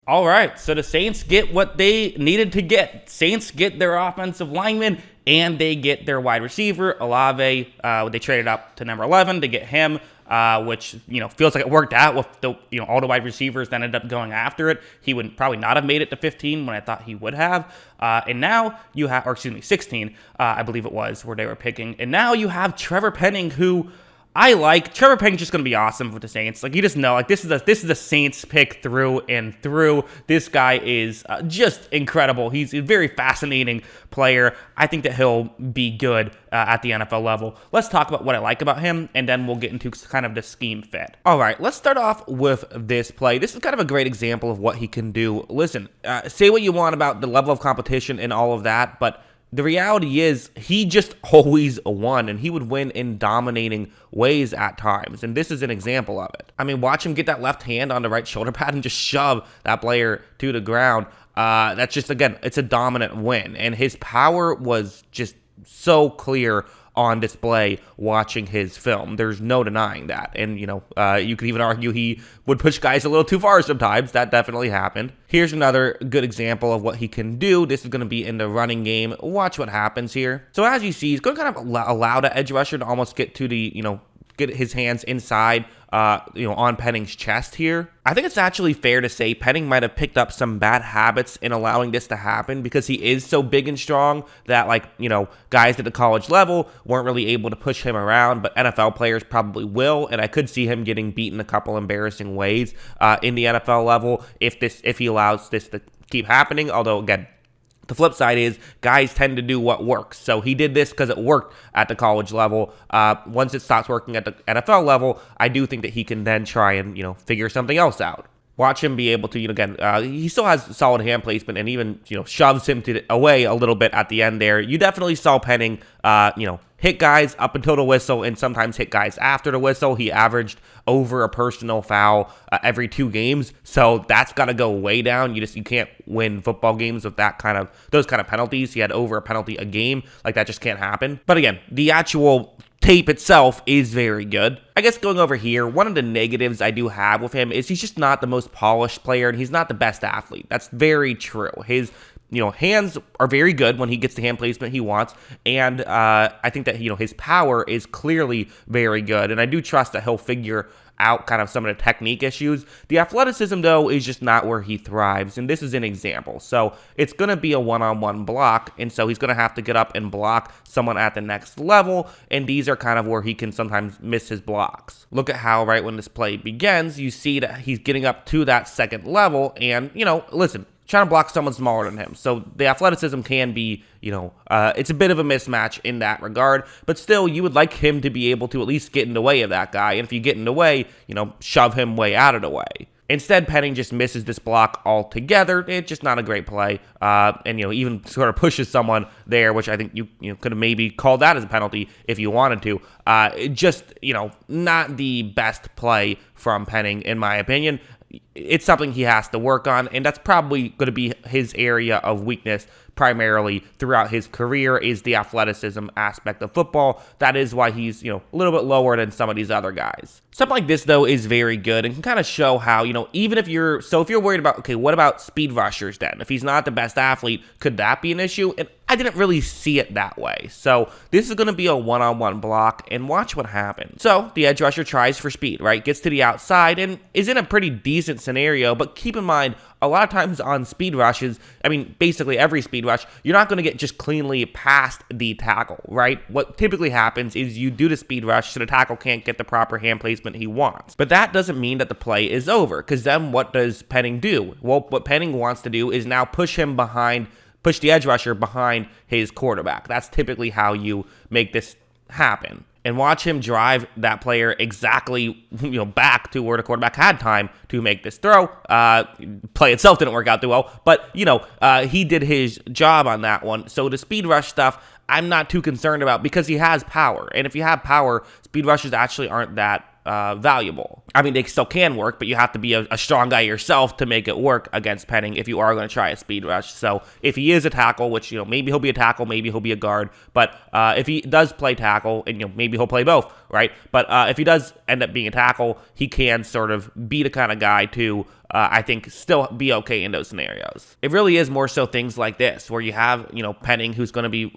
All right, so the Saints get what they needed to get. Saints get their offensive lineman, and they get their wide receiver, Olave. They traded up to number 11 to get him, which, feels like it worked out with all the wide receivers that ended up going after it. He would probably not have made it to 15 when I thought he would have. And now you have, 16, I believe it was, where they were picking. And now you have Trevor Penning, who I like. Trevor Penning's just going to be awesome with the Saints. Like, you just know, like, this is a Saints pick through and through. This guy is just incredible. He's a very fascinating player. I think that he'll be good at the NFL level. Let's talk about what I like about him, and then we'll get into kind of the scheme fit. All right, let's start off with this play. This is kind of a great example of what he can do. Listen, say what you want about the level of competition and all of that, but the reality is he just always won, and he would win in dominating ways at times, and this is an example of it. I mean, watch him get that left hand on the right shoulder pad and just shove that player to the ground. That's just, again, it's a dominant win, and his power was just so clear on display watching his film. There's no denying that. And, you could even argue he would push guys a little too far sometimes. That definitely happened. Here's another good example of what he can do. This is going to be in the running game. Watch what happens here. So as you see, he's going to kind of allow the edge rusher to almost get to the, get his hands inside, on Penning's chest here. I think it's actually fair to say Penning might have picked up some bad habits in allowing this to happen because he is so big and strong that, guys at the college level weren't really able to push him around, but NFL players probably will, and I could see him getting beaten a couple embarrassing ways in the NFL level if he allows this to keep happening, although, again, the flip side is guys tend to do what works. So he did this because it worked at the college level. Once it stops working at the NFL level, I do think that he can then try and, figure something else out. Watch him be able to, again, he still has solid hand placement and even, shoves him away a little bit at the end there. You definitely saw Penning, hit guys up until the whistle and sometimes hit guys after the whistle. He averaged over a personal foul every 2 games, so that's got to go way down. You can't win football games with those kind of penalties. He had over a penalty a game. Like, that just can't happen. But again, the actual tape itself is very good. I guess going over here, one of the negatives I do have with him is he's just not the most polished player and he's not the best athlete. That's very true. His hands are very good when he gets the hand placement he wants, and I think that his power is clearly very good, and I do trust that he'll figure out kind of some of the technique issues. The athleticism, though, is just not where he thrives, and this is an example. So it's going to be a one-on-one block, and so he's going to have to get up and block someone at the next level, and these are kind of where he can sometimes miss his blocks. Look at how right when this play begins, you see that he's getting up to that second level, and, listen, trying to block someone smaller than him. So the athleticism can be, it's a bit of a mismatch in that regard, but still you would like him to be able to at least get in the way of that guy. And if you get in the way, shove him way out of the way. Instead, Penning just misses this block altogether. It's just not a great play. And, even sort of pushes someone there, which I think you could have maybe called that as a penalty if you wanted to. Not the best play from Penning, in my opinion. It's something he has to work on, and that's probably going to be his area of weakness primarily throughout his career is the athleticism aspect of football. That is why he's, a little bit lower than some of these other guys. Something like this, though, is very good and can kind of show how, even if you're worried about, okay, what about speed rushers then? If he's not the best athlete, could that be an issue? And I didn't really see it that way. So this is going to be a one-on-one block, and watch what happens. So the edge rusher tries for speed, right? Gets to the outside and is in a pretty decent scenario, but keep in mind, a lot of times on speed rushes, basically every speed rush, you're not going to get just cleanly past the tackle, right? What typically happens is you do the speed rush so the tackle can't get the proper hand placement he wants. But that doesn't mean that the play is over, because then what does Penning do? Well, what Penning wants to do is now push the edge rusher behind his quarterback. That's typically how you make this happen. And watch him drive that player exactly, back to where the quarterback had time to make this throw. Play itself didn't work out too well, but, he did his job on that one. So the speed rush stuff, I'm not too concerned about because he has power. And if you have power, speed rushes actually aren't that valuable. They still can work, but you have to be a strong guy yourself to make it work against Penning if you are going to try a speed rush. So if he is a tackle, which, maybe he'll be a tackle, maybe he'll be a guard, but if he does play tackle, and, maybe he'll play both, right? But if he does end up being a tackle, he can sort of be the kind of guy to I think still be okay in those scenarios. It really is more so things like this, where you have, Penning, who's going to be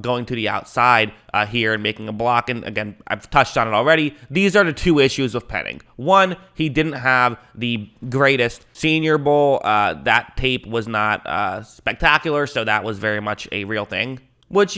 going to the outside here and making a block. And again, I've touched on it already. These are the two issues with Penning. One, he didn't have the greatest Senior Bowl. That tape was not spectacular, so that was very much a real thing. Which,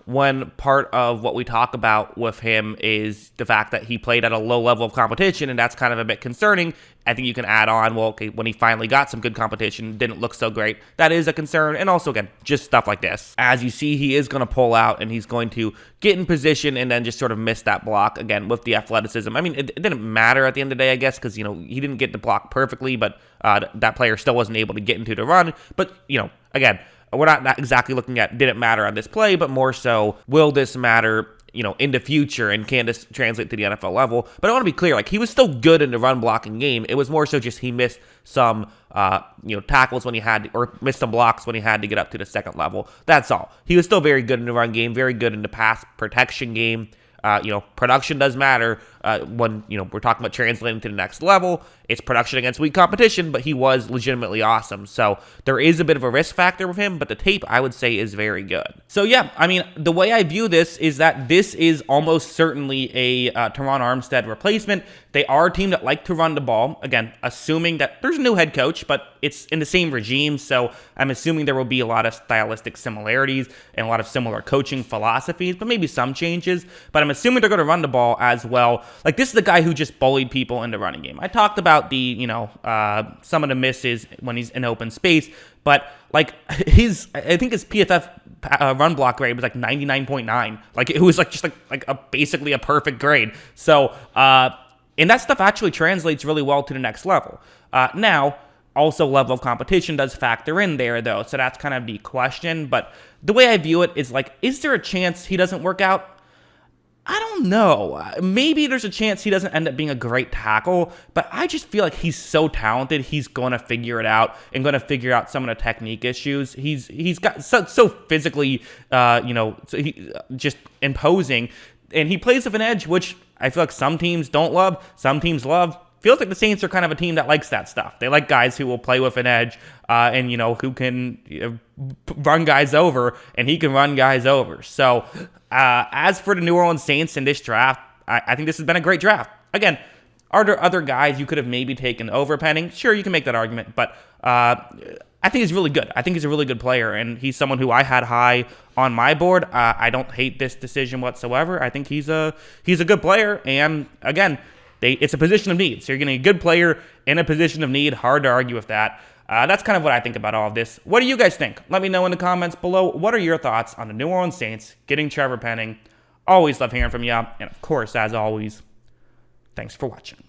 when part of what we talk about with him is the fact that he played at a low level of competition, and that's kind of a bit concerning. I think you can add on, well, okay, when he finally got some good competition, didn't look so great. That is a concern. And also, again, just stuff like this. As you see, he is going to pull out, and he's going to get in position and then just sort of miss that block, again, with the athleticism. I mean, it didn't matter at the end of the day, I guess, because, he didn't get the block perfectly, but that player still wasn't able to get into the run. But, again, we're not exactly looking at did it matter on this play, but more so, will this matter, in the future, and can this translate to the NFL level? But I want to be clear, he was still good in the run blocking game. It was more so just he missed some, tackles when he had, or missed some blocks when he had to get up to the second level. That's all. He was still very good in the run game, very good in the pass protection game. Production does matter when, we're talking about translating to the next level. It's production against weak competition, but he was legitimately awesome. So there is a bit of a risk factor with him, but the tape, I would say, is very good. So yeah, I mean, the way I view this is that this is almost certainly a Teron Armstead replacement. They are a team that like to run the ball. Again, assuming that there's a new head coach, but it's in the same regime. So I'm assuming there will be a lot of stylistic similarities and a lot of similar coaching philosophies, but maybe some changes. But I'm assuming they're going to run the ball as well. This is the guy who just bullied people in the running game. I talked about the, some of the misses when he's in open space, but I think his PFF run block grade was 99.9. It was basically a perfect grade. So, and that stuff actually translates really well to the next level. Now, also level of competition does factor in there, though, so that's kind of the question. But the way I view it is there a chance he doesn't work out? I don't know. Maybe there's a chance he doesn't end up being a great tackle, but I just feel like he's so talented, he's going to figure it out and going to figure out some of the technique issues. He's got so physically, just imposing, and he plays with an edge, which I feel like some teams don't love, some teams love. Feels like the Saints are kind of a team that likes that stuff. They like guys who will play with an edge and, who can run guys over, and he can run guys over. So as for the New Orleans Saints in this draft, I think this has been a great draft. Again, are there other guys you could have maybe taken over Penning? Sure, you can make that argument, but I think he's really good. I think he's a really good player, and he's someone who I had high on my board. I don't hate this decision whatsoever. I think he's a good player, and again, it's a position of need. So you're getting a good player in a position of need. Hard to argue with that. That's kind of what I think about all of this. What do you guys think? Let me know in the comments below. What are your thoughts on the New Orleans Saints getting Trevor Penning? Always love hearing from you. And of course, as always, thanks for watching.